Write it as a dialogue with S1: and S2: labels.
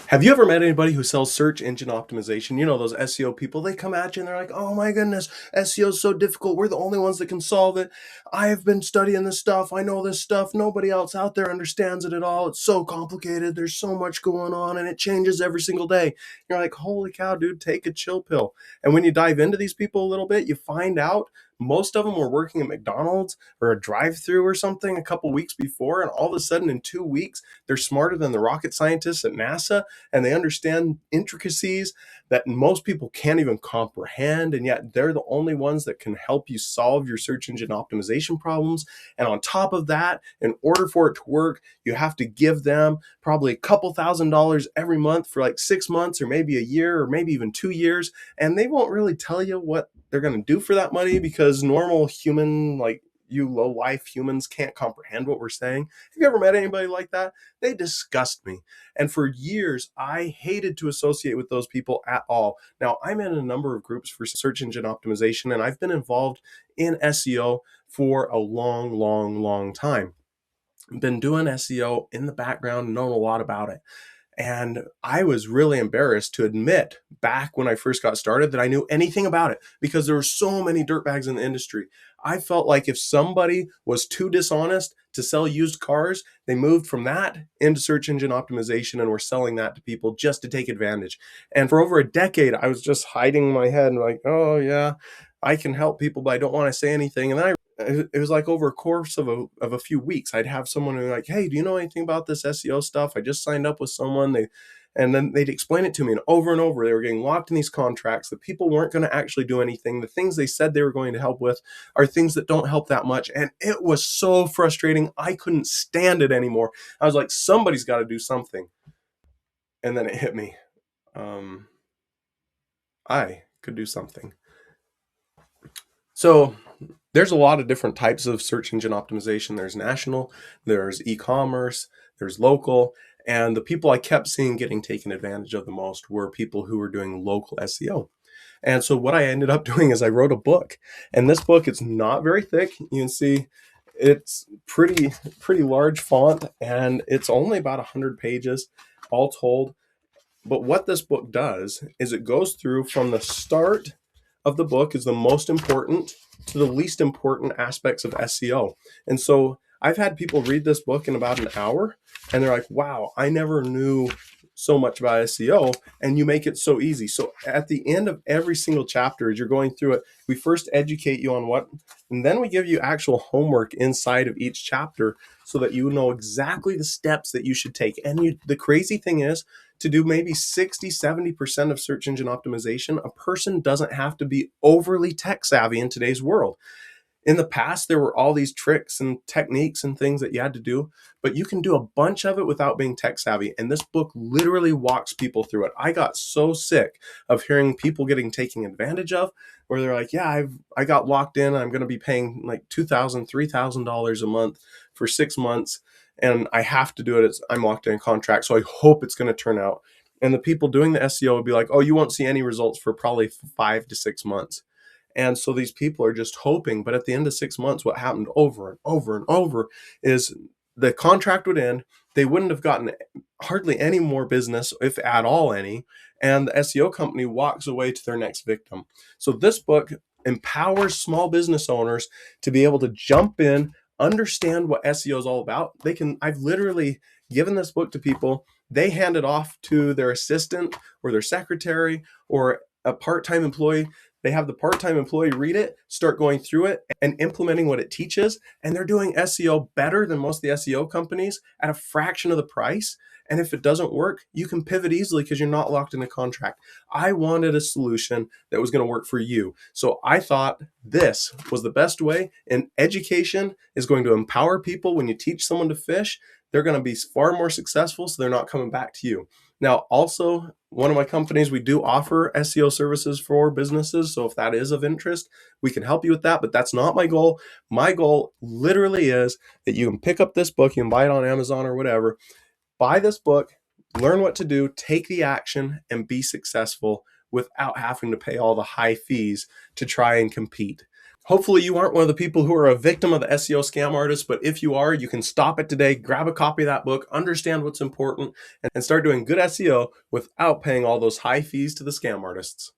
S1: Have you ever met anybody who sells search engine optimization? You know, those SEO people, they come at you and they're like, oh my goodness, SEO is so difficult. We're the only ones that can solve it. I have been studying this stuff. I know this stuff. Nobody else out there understands it at all. It's so complicated. There's so much going on and it changes every single day. You're like, holy cow, dude, take a chill pill. And when you dive into these people a little bit, you find out most of them were working at McDonald's or a drive-through or something a couple weeks before. And all of a sudden in 2 weeks, they're smarter than the rocket scientists at NASA and they understand intricacies that most people can't even comprehend. And yet they're the only ones that can help you solve your search engine optimization problems. And on top of that, in order for it to work, you have to give them probably a couple $1,000s every month for like 6 months or maybe a year or maybe even 2 years. And they won't really tell you what they're going to do for that money because normal human, like you low life humans, can't comprehend what we're saying. Have you ever met anybody like that? They disgust me. And for years, I hated to associate with those people at all. Now, I'm in a number of groups for search engine optimization, and I've been involved in SEO for a long, long, long time. Been doing SEO in the background, known a lot about it. And I was really embarrassed to admit back when I first got started that I knew anything about it because there were so many dirtbags in the industry. I felt like if somebody was too dishonest to sell used cars, they moved from that into search engine optimization and were selling that to people just to take advantage. And for over a decade, I was just hiding my head and like, oh yeah, I can help people, but I don't want to say anything. And then it was like over a course of a few weeks, I'd have someone who like, hey, do you know anything about this SEO stuff? I just signed up with someone. And then they'd explain it to me, and over they were getting locked in these contracts that people weren't going to actually do anything. The things they said they were going to help with are things that don't help that much. And it was so frustrating. I couldn't stand it anymore. I was like, somebody's got to do something. And then it hit me. Um, I could do something. So there's a lot of different types of search engine optimization. There's national, there's e-commerce, there's local, and the people I kept seeing getting taken advantage of the most were people who were doing local SEO. And so what I ended up doing is I wrote a book, and this book is not very thick. You can see it's pretty large font, and it's only about 100 pages all told. But what this book does is it goes through from the start of the book is the most important to the least important aspects of SEO. And so I've had people read this book in about an hour and they're like, wow, I never knew so much about SEO, and you make it so easy. So at the end of every single chapter, as you're going through it, we first educate you on what, and then we give you actual homework inside of each chapter so that you know exactly the steps that you should take. And the crazy thing is, to do maybe 60-70% of search engine optimization, a person doesn't have to be overly tech savvy in today's world. In the past, there were all these tricks and techniques and things that you had to do, but you can do a bunch of it without being tech savvy. And this book literally walks people through it. I got so sick of hearing people getting taken advantage of, where they're like, yeah, I got locked in. I'm going to be paying like $2,000, $3,000 a month for 6 months. And I have to do it. I'm locked in a contract. So I hope it's going to turn out. And the people doing the SEO would be like, oh, you won't see any results for probably 5 to 6 months. And so these people are just hoping. But at the end of 6 months, what happened over and over and over is the contract would end. They wouldn't have gotten hardly any more business, if at all any. And the SEO company walks away to their next victim. So this book empowers small business owners to be able to jump in, understand what SEO is all about. I've literally given this book to people. They hand it off to their assistant or their secretary or a part-time employee. They have the part-time employee read it, start going through it and implementing what it teaches. And they're doing SEO better than most of the SEO companies at a fraction of the price. And if it doesn't work, you can pivot easily because you're not locked in a contract. I wanted a solution that was going to work for you. So I thought this was the best way. And education is going to empower people. When you teach someone to fish, they're going to be far more successful. So they're not coming back to you. Now, also, one of my companies, we do offer SEO services for businesses. So if that is of interest, we can help you with that. But that's not my goal. My goal literally is that you can pick up this book, you can buy it on Amazon or whatever, buy this book, learn what to do, take the action, and be successful without having to pay all the high fees to try and compete. Hopefully you aren't one of the people who are a victim of the SEO scam artists, but if you are, you can stop it today, grab a copy of that book, understand what's important, and start doing good SEO without paying all those high fees to the scam artists.